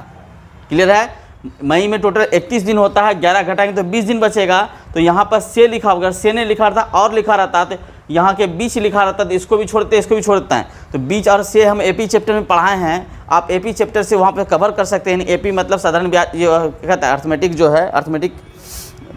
S1: क्लियर है? मई में टोटल 31 दिन होता है, 11 घटाएंगे तो 20 दिन बचेगा। तो यहाँ पर से लिखा होगा, से नहीं लिखा रहता और लिखा रहता तो यहाँ के बीच लिखा रहता, तो इसको भी छोड़ते हैं, इसको भी छोड़ते हैं। तो बीच और से हम एपी चैप्टर में पढ़ाए हैं, आप एपी चैप्टर से वहाँ पे कवर कर सकते हैं। एपी मतलब साधारण ब्याज, जो कहता है अर्थमेटिक, जो है अर्थमेटिक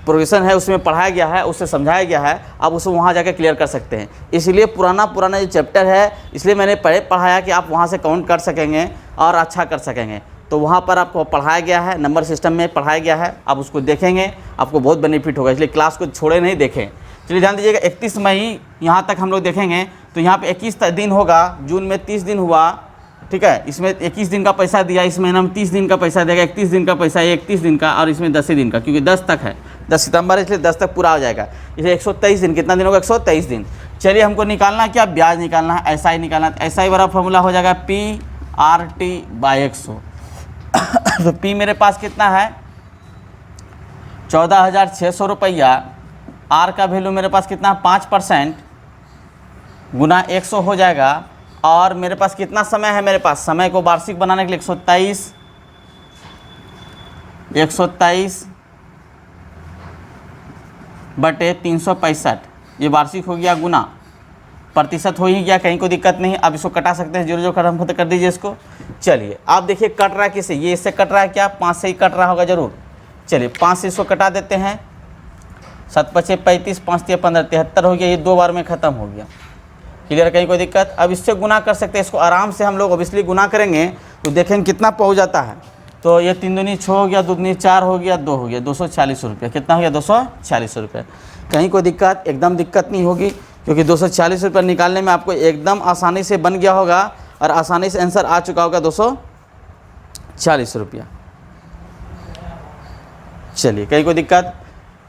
S1: प्रोग्रेशन है, उसमें पढ़ाया गया है, उससे समझाया गया है। आप उसे वहाँ जाकर क्लियर कर सकते हैं। इसलिए पुराना जो चैप्टर है, इसलिए मैंने पढ़ाया कि आप वहाँ से काउंट कर सकेंगे और अच्छा कर सकेंगे। तो वहाँ पर आपको पढ़ाया गया है, नंबर सिस्टम में पढ़ाया गया है, आप उसको देखेंगे, आपको बहुत बेनिफिट होगा। इसलिए क्लास को छोड़े नहीं, देखें। चलिए ध्यान दीजिएगा, 31 मई यहाँ तक हम लोग देखेंगे। तो यहाँ पे 21 दिन होगा, जून में 30 दिन हुआ, ठीक है। इसमें 21 दिन का पैसा दिया, इसमें हम 30 दिन का पैसा देगा। 31 दिन का पैसा है, 31 दिन का, और इसमें 10 दिन का, क्योंकि 10 तक है, 10 सितंबर, इसलिए 10 तक पूरा हो जाएगा। इसलिए 123 दिन। कितना दिन होगा? 123 दिन। चलिए हमको निकालना क्या? ब्याज निकालना है, ऐसा ही निकालना है। ऐसा ही वाला फॉर्मूला हो जाएगा PRT/100। तो P मेरे पास कितना है? 14,600 रुपया। R का वैल्यू मेरे पास कितना? 5% गुना 100 हो जाएगा। और मेरे पास कितना समय है? मेरे पास समय को वार्षिक बनाने के लिए 123 बटे 365, ये वार्षिक हो गया, गुना प्रतिशत हो ही गया, कहीं कोई दिक्कत नहीं। अब इसको कटा सकते हैं, जो खत्म कर दीजिए इसको। चलिए आप देखिए कट रहा है किससे? ये इससे कट रहा है क्या? 5 से ही कट रहा होगा जरूर। चलिए 5 से इसको कटा देते हैं। 7 5 35, 5 3 15, 73 हो गया। ये 2 बार में ख़त्म हो गया। क्लियर? कहीं कोई दिक्कत? अब इससे गुना कर सकते हैं, इसको आराम से हम लोग ऑब्वियसली गुना करेंगे तो देखेंगे कितना पहुँच जाता है। तो ये 3 दूनी 6 हो गया, 2 दूनी 4 हो गया, 2 हो गया, 240 रुपये। कितना हो गया? 240 रुपये। कहीं कोई दिक्कत? एकदम दिक्कत नहीं होगी, क्योंकि 240 रुपये निकालने में आपको एकदम आसानी से बन गया होगा और आसानी से आंसर आ चुका होगा 240 रुपया। चलिए कहीं कोई दिक्कत?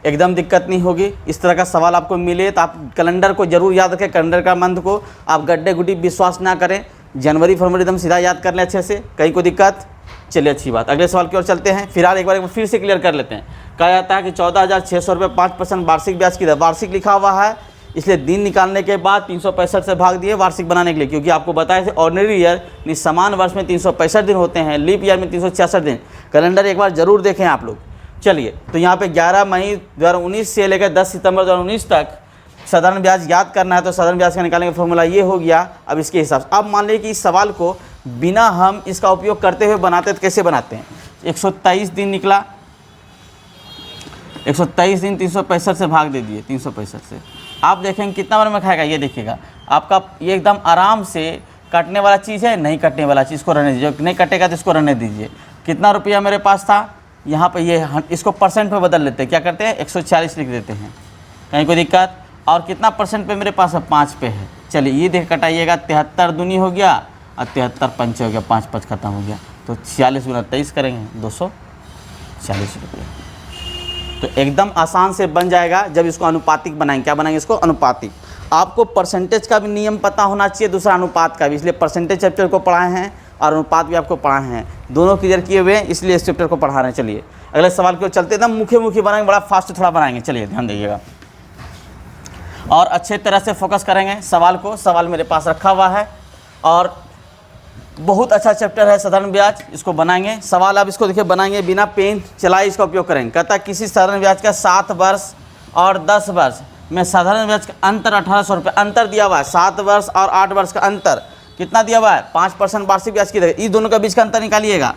S1: एकदम दिक्कत नहीं होगी। इस तरह का सवाल आपको मिले तो आप कैलेंडर को जरूर याद रखें। कैलेंडर का मंथ को आप गड्ढे गुड्डी विश्वास ना करें, जनवरी फरवरी एकदम सीधा याद कर लें अच्छे से। कहीं कोई दिक्कत? चलिए अच्छी बात, अगले सवाल की ओर चलते हैं। फिलहाल एक बार फिर से क्लियर कर लेते हैं। कहा जाता है कि 14,600 रुपये 5% वार्षिक ब्याज की दर। वार्षिक लिखा हुआ है, इसलिए दिन निकालने के बाद 365 से भाग दिए वार्षिक बनाने के लिए, क्योंकि आपको बताया थे ऑर्डिनरी ईयर समान वर्ष में 365 दिन होते हैं, लीप ईयर में 366 दिन। कैलेंडर एक बार जरूर देखें आप लोग। चलिए तो यहाँ पे 11 मई 2019 से लेकर 10 सितंबर 2019 तक साधारण ब्याज याद करना है। तो साधारण ब्याज का निकालने का फॉर्मूला ये हो गया। अब इसके हिसाब से अब मान लीजिए कि इस सवाल को बिना हम इसका उपयोग करते हुए बनाते तो कैसे बनाते हैं? 123 दिन निकला, 123 दिन 365 से भाग दे दिए, 365 से आप देखेंगे कितना बार में खाएगा। ये देखिएगा आपका ये एकदम आराम से कटने वाला चीज़ है, नहीं कटने वाला चीज़ को रहने दीजिए, नहीं कटेगा तो इसको रहने दीजिए। कितना रुपया मेरे पास था? यहाँ पे ये इसको परसेंट में बदल लेते हैं, क्या करते हैं 140 लिख देते हैं, कहीं कोई दिक्कत। और कितना परसेंट पे मेरे पास है 5 पे है। चलिए ये देख कटाइएगा, 73 दूनी हो गया और 73 पंचे हो गया, 5 5 खत्म हो गया, तो 46 गुना 23 करेंगे 240 रुपये। तो एकदम आसान से बन जाएगा जब इसको अनुपातिक बनाएंगे। क्या बनाएंगे इसको? अनुपातिक। आपको परसेंटेज का भी नियम पता होना चाहिए, दूसरा अनुपात का भी, इसलिए परसेंटेज चैप्टर को पढ़ाए हैं और अनुपात भी आपको पढ़ाए हैं, दोनों क्लियर किए हुए हैं, इसलिए इस चैप्टर को पढ़ा रहे हैं। चलिए अगले सवाल की ओर चलते, एकदम मुख्य बनाएंगे, बड़ा फास्ट थोड़ा बनाएंगे। चलिए ध्यान दीजिएगा और अच्छे तरह से फोकस करेंगे सवाल को। सवाल मेरे पास रखा हुआ है और बहुत अच्छा चैप्टर है साधारण ब्याज, इसको बनाएंगे। सवाल आप इसको देखिए बनाएंगे बिना पेन चलाए, इसका उपयोग करेंगे। कहता किसी साधारण ब्याज का 7 वर्ष और 10 वर्ष में साधारण ब्याज का अंतर 1800 रुपये अंतर दिया हुआ है। 7 वर्ष और 8 वर्ष का अंतर कितना दिया हुआ है? 5% वार्षिक ब्याज की दर। इस दोनों के बीच का अंतर निकालिएगा।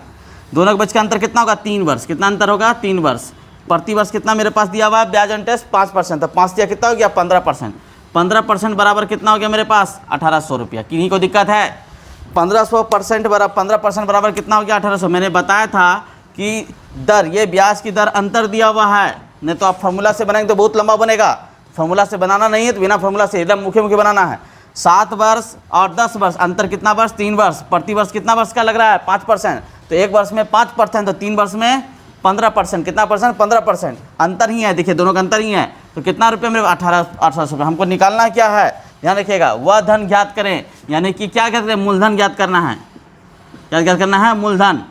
S1: दोनों के बीच का अंतर कितना होगा? 3 वर्ष। कितना अंतर होगा? 3 वर्ष। प्रति वर्ष कितना मेरे पास दिया हुआ है? ब्याज इंटरेस्ट 5%, तो 5 दिया कितना हो गया? 15%। 15% बराबर कितना हो गया मेरे पास? 1800 रुपया। किन्हीं को दिक्कत है? 15% बराबर 15% बराबर कितना हो गया? 1800। मैंने बताया था कि दर, ये ब्याज की दर अंतर दिया हुआ है, नहीं तो आप फार्मूला से बनाएंगे तो बहुत लंबा बनेगा। फार्मूला से बनाना नहीं है तो बिना फार्मूला से एकदम मुख्य बनाना है। 7 वर्ष और 10 वर्ष अंतर कितना वर्ष? 3 वर्ष। प्रति वर्ष कितना वर्ष का लग रहा है? 5%। तो एक वर्ष में 5%, तो 3 वर्ष में 15%। कितना परसेंट? 15%। अंतर ही है, देखिए दोनों का अंतर ही है। तो कितना रुपये मेरे? 1800 रुपये। हमको निकालना क्या है? ध्यान रखिएगा, वह धन ज्ञात करें, यानी कि क्या कहते हैं? मूलधन ज्ञात करना है। क्या ज्ञात करना है? मूलधन।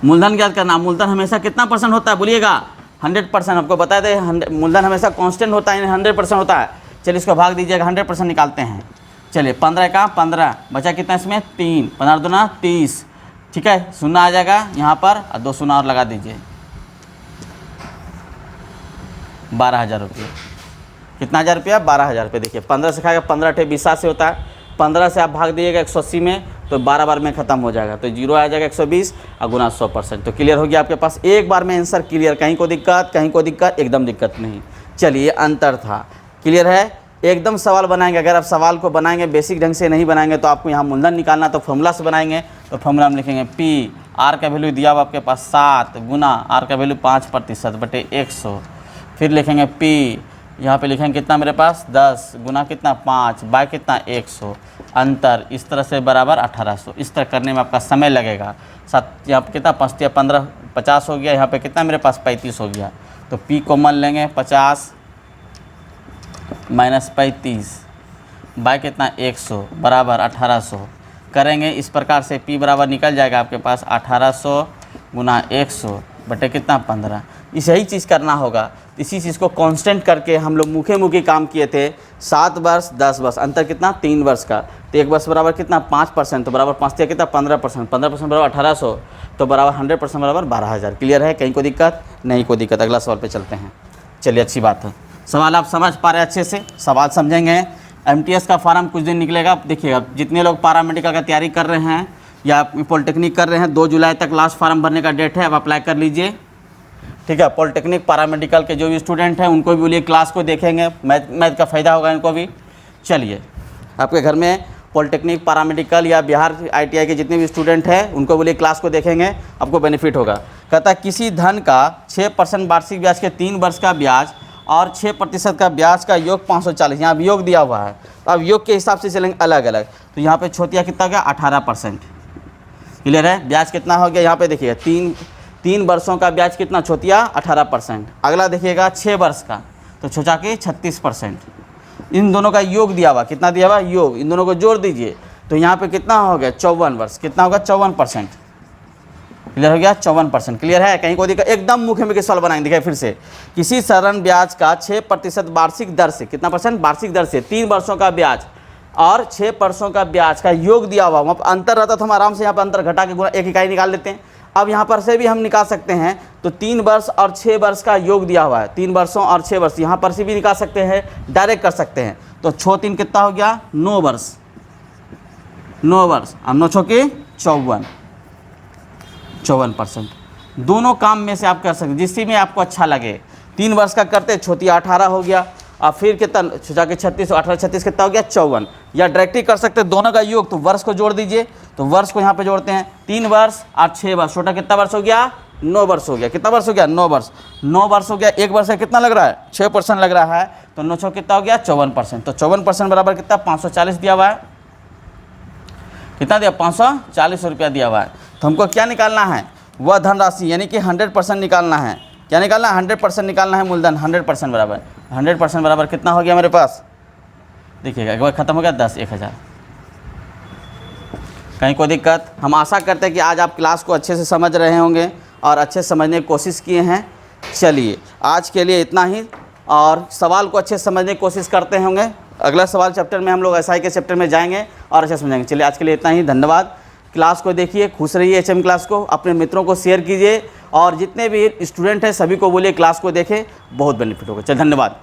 S1: मूलधन ज्ञात करना। मूलधन हमेशा कितना परसेंट होता है बोलिएगा? 100%। आपको बता दें मूलधन हमेशा कांस्टेंट होता है, 100% होता है। चलिए इसको भाग दीजिएगा, 100% निकालते हैं। चलिए 15 का 15 बचा कितना इसमें? 3। 15 दूना 30, ठीक है। शून्य आ जाएगा यहाँ पर और 2 शून्य और लगा दीजिए, 12,000 रुपये। कितना हज़ार रुपया? 12,000 रुपये। देखिए 15 से खाएगा 15 × 20 से होता है। 15 से आप भाग दीजिएगा 180 में, तो 12 बार में ख़त्म हो जाएगा, तो 0 आ जाएगा 120 और गुना 100%। तो क्लियर हो गया आपके पास, एक बार में आंसर क्लियर। कहीं को दिक्कत? कहीं को दिक्कत? एकदम दिक्कत नहीं। चलिए अंतर था, क्लियर है। एकदम सवाल बनाएंगे। अगर आप सवाल को बनाएंगे बेसिक ढंग से नहीं बनाएंगे तो आपको यहाँ मूलधन निकालना, तो फॉर्मूला से बनाएंगे। तो फॉर्मूला में लिखेंगे पी, आर का वैल्यू दिया हुआ आपके पास 7 गुना आर का वैल्यू 5% बटे 100। फिर लिखेंगे पी, यहाँ पे लिखेंगे कितना मेरे पास? 10 गुना कितना? 5 बाय कितना? 100। अंतर इस तरह से बराबर 1800। इस तरह करने में आपका समय लगेगा। 7 यहाँ पर कितना? 5 या 15 50 हो गया। यहाँ पे कितना मेरे पास? 35 हो गया। तो पी को मान लेंगे 50 माइनस 35 बाय कितना? 100 बराबर 1800 करेंगे। इस प्रकार से पी बराबर निकल जाएगा आपके पास 1800 गुना 100 बटे कितना? 15। यही चीज़ करना होगा। इसी चीज़ को कांस्टेंट करके हम लोग मुखे काम किए थे। 7 वर्ष 10 वर्ष अंतर कितना? 3 वर्ष का। तो 1 वर्ष बराबर कितना? 5%, तो बराबर 5 कितना? 15%। 15% बराबर 1800, तो बराबर 100% बराबर 12,000। क्लियर है? कहीं को दिक्कत? नहीं कोई दिक्कत। अगला सवाल पे चलते हैं। चलिए अच्छी बात है, सवाल आप समझ पा रहे हैं अच्छे से। सवाल समझेंगे। MTS का फॉर्म कुछ दिन निकलेगा, देखिएगा। जितने लोग पैरामेडिकल का तैयारी कर रहे हैं या पॉलिटेक्निक कर रहे हैं, 2 जुलाई तक लास्ट फॉर्म भरने का डेट है, अब अप्लाई कर लीजिए, ठीक है। पॉलिटेक्निक पैरामेडिकल के जो भी स्टूडेंट हैं उनको भी बोलिए क्लास को देखेंगे, मैथ का फ़ायदा होगा इनको भी। चलिए आपके घर में पॉलिटेक्निक पैरामेडिकल या बिहार ITI के जितने भी स्टूडेंट हैं उनको बोलिए क्लास को देखेंगे, आपको बेनिफिट होगा। कहता है किसी धन का 6% वार्षिक ब्याज के 3 वर्ष का ब्याज और 6% का ब्याज का योग 540। यहाँ योग दिया हुआ है, तो अब योग के हिसाब से चलेंगे अलग अलग। तो यहाँ पे छोटिया कितना हो गया? 18%। क्लियर है? ब्याज कितना हो गया? यहाँ पे देखिएगा 3 वर्षों का ब्याज कितना? छोटिया 18%। अगला देखिएगा 6 वर्ष का, तो छोटा के 36%। इन दोनों का योग दिया हुआ, कितना दिया हुआ? योग। इन दोनों को जोड़ दीजिए, तो यहाँ पे कितना हो गया? 54 वर्ष। कितना होगा? 54%। क्लियर हो गया? 54%। क्लियर है? कहीं को दिक्कत? एकदम मुख्य सवाल बनाएंगे। देखिए फिर से, किसी साधारण ब्याज का 6% वार्षिक दर से, कितना परसेंट? वार्षिक दर से 3 वर्षों का ब्याज और 6 वर्षों का ब्याज का योग दिया हुआ। वहाँ पर अंतर रहता तो हम आराम से यहाँ पर अंतर घटा के गुणा 1 इकाई निकाल लेते हैं। अब यहाँ पर से भी हम निकाल सकते हैं। तो 3 वर्ष और 6 वर्ष का योग दिया हुआ है, 3 वर्षों और 6 वर्ष, यहाँ पर से भी निकाल सकते हैं, डायरेक्ट कर सकते हैं। तो 6 3 कितना हो गया? 9 वर्ष। 9 वर्ष और 9 6 के 54%। दोनों काम में से आप कर सकते हैं, जिससे में आपको अच्छा लगे। 3 वर्ष का करते छोटिया 18 हो गया, और फिर कितना? जाके 36, 18 36 कितना हो गया? 54। या डायरेक्टली कर सकते हैं दोनों का योग, तो वर्ष को जोड़ दीजिए। तो वर्ष को यहाँ पे जोड़ते हैं, 3 वर्ष और 6 वर्ष, छोटा कितना वर्ष हो गया? 9 वर्ष हो गया। कितना वर्ष हो गया? 9 वर्ष। 9 वर्ष हो गया, 1 वर्ष है कितना लग रहा है? 6% लग रहा है, तो 9 छः कितना हो गया? 54%। तो 54% बराबर कितना? 540 दिया हुआ है। कितना दिया? 540 रुपया दिया हुआ है। तो हमको क्या निकालना है? वह धनराशि, यानी कि 100% निकालना है। क्या निकालना है? 100% निकालना है मूलधन। 100% बराबर 100% बराबर कितना हो गया मेरे पास? देखिएगा एक बार खत्म हो गया 10, 1000। कहीं कोई दिक्कत? हम आशा करते हैं कि आज आप क्लास को अच्छे से समझ रहे होंगे और अच्छे से समझने की कोशिश किए हैं। चलिए आज के लिए इतना ही, और सवाल को अच्छे से समझने की कोशिश करते होंगे। अगला सवाल चैप्टर में हम लोग एसआई के चैप्टर में जाएंगे और अच्छे समझेंगे। चलिए आज के लिए इतना ही, धन्यवाद। क्लास को देखिए, खुश रहिए। एचएम क्लास को अपने मित्रों को शेयर कीजिए और जितने भी स्टूडेंट हैं सभी को बोलिए क्लास को देखें, बहुत बेनिफिट होगा। चलिए धन्यवाद।